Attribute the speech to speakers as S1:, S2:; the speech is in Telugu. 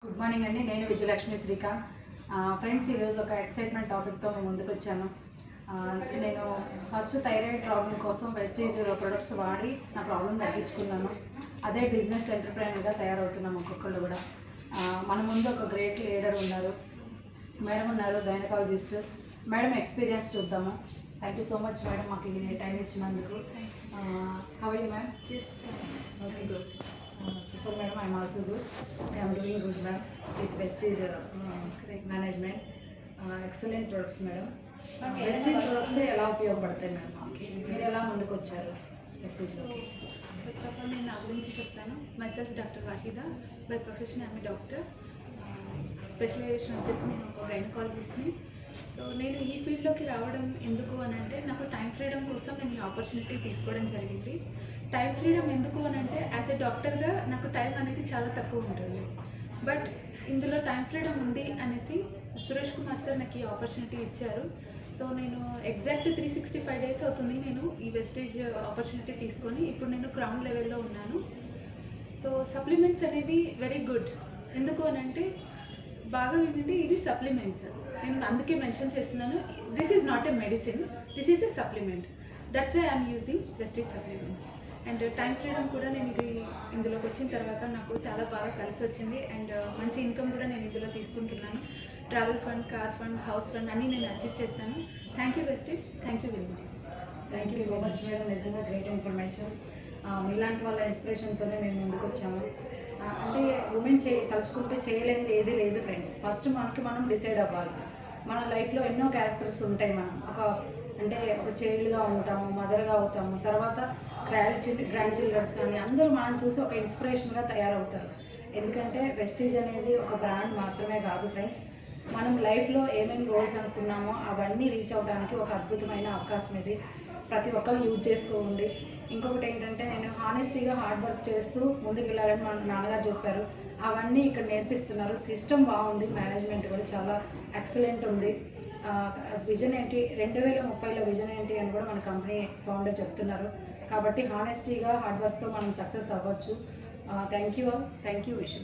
S1: గుడ్ మార్నింగ్ అండి. నేను విజయలక్ష్మి శ్రీకాంత్. ఫ్రెండ్స్, ఈరోజు ఒక ఎక్సైట్మెంట్ టాపిక్తో మేము ముందుకు వచ్చాను. నేను ఫస్ట్ థైరాయిడ్ ప్రాబ్లం కోసం వెస్టీజ్ ప్రొడక్ట్స్ వాడి నా ప్రాబ్లం తగ్గించుకున్నాను. అదే బిజినెస్ ఎంటర్ప్రైనర్గా తయారవుతున్నాము ఒక్కొక్కళ్ళు కూడా. మన ముందు ఒక గ్రేట్ లీడర్ ఉన్నారు, మేడం ఉన్నారు, గైనకాలజిస్ట్. మేడం ఎక్స్పీరియన్స్ చూద్దాము. Thank you so much madam, మాకు ఈ టైం ఇచ్చినందుకు. How are you ma'am? Okay, good. Super madam, I am also good. I am doing good ma'am with Vestige management. Excellent products madam. Vestige products ఎలా ఉపయోగపడతాయి మేడం? మాకు మీరు ఎలా ముందుకు వచ్చారు వెస్టీజ్లోకి?
S2: ఫస్ట్ ఆఫ్ ఆల్ నేను నా గురించి చెప్తాను. Myself doctor Wahida. By profession I'm doctor. Specialization వచ్చేసి నేను ఒక గైనకాలజిస్ట్ని. సో నేను ఈ ఫీల్డ్లోకి రావడం ఎందుకు అని అంటే, నాకు టైం ఫ్రీడమ్ కోసం నేను ఈ ఆపర్చునిటీ తీసుకోవడం జరిగింది. టైం ఫ్రీడమ్ ఎందుకు అని అంటే, యాజ్ ఎ డాక్టర్గా నాకు టైం అనేది చాలా తక్కువ ఉంటుంది. బట్ ఇందులో టైం ఫ్రీడమ్ ఉంది అనేసి సురేష్ కుమార్ సార్ నాకు ఈ ఆపర్చునిటీ ఇచ్చారు. సో నేను ఎగ్జాక్ట్ 365 డేస్ అవుతుంది నేను ఈ వెస్టేజ్ ఆపర్చునిటీ తీసుకొని. ఇప్పుడు నేను క్రౌన్ లెవెల్లో ఉన్నాను. సో సప్లిమెంట్స్ అనేవి వెరీ గుడ్. ఎందుకు అని అంటే, బాగా వినండి, ఇది సప్లిమెంట్స్. నేను అందుకే మెన్షన్ చేస్తున్నాను, this is not a medicine, this is a supplement. That's why I'm using Vestige supplements. And time freedom కూడా నేను ఇందులోకి వచ్చిన తర్వాత నాకు చాలా బాగా కలిసి వచ్చింది. అండ్ మంచి ఇన్కమ్ కూడా నేను ఇందులో తీసుకుంటున్నాను. Travel fund, car fund, house fund అన్నీ నేను అచీవ్ చేశాను. Thank you Vestige, thank you very much.
S1: Thank you so much madam, నిజంగా గ్రేట్ ఇన్ఫర్మేషన్. మీలాంటి వాళ్ళ ఇన్స్పిరేషన్తోనే మేము ముందుకు వచ్చాము. అంటే ఉమెన్ తలుచుకుంటే చేయలేనిది ఏది లేదు ఫ్రెండ్స్. ఫస్ట్ మనకి మనం డిసైడ్ అవ్వాలి. మన లైఫ్లో ఎన్నో క్యారెక్టర్స్ ఉంటాయి. మనం ఒక చైల్డ్గా ఉంటాము, మదర్గా అవుతాము, తర్వాత గ్రాండ్ చిల్డ్రన్స్ కానీ అందరూ మనం చూసి ఒక ఇన్స్పిరేషన్గా తయారవుతారు. ఎందుకంటే వెస్టీజ్ అనేది ఒక బ్రాండ్ మాత్రమే కాదు ఫ్రెండ్స్. మనం లైఫ్లో ఏమేమి రోల్స్ అనుకున్నామో అవన్నీ రీచ్ అవ్వడానికి ఒక అద్భుతమైన అవకాశం ఇది. ప్రతి ఒక్కరు యూజ్ చేసుకోండి. ఇంకొకటి ఏంటంటే, నేను హానెస్టీగా హార్డ్ వర్క్ చేస్తూ ముందుకు వెళ్ళాలని మన నాన్నగారు చెప్పారు. అవన్నీ ఇక్కడ నేర్పిస్తున్నారు. సిస్టమ్ బాగుంది, మేనేజ్మెంట్ కూడా చాలా ఎక్సలెంట్ ఉంది. విజన్ ఏంటి, 2030లో విజన్ ఏంటి అని కూడా మన కంపెనీ ఫౌండర్ చెప్తున్నారు. కాబట్టి హానెస్టీగా హార్డ్ వర్క్తో మనం సక్సెస్ అవ్వచ్చు. Thank you all. Thank you wish.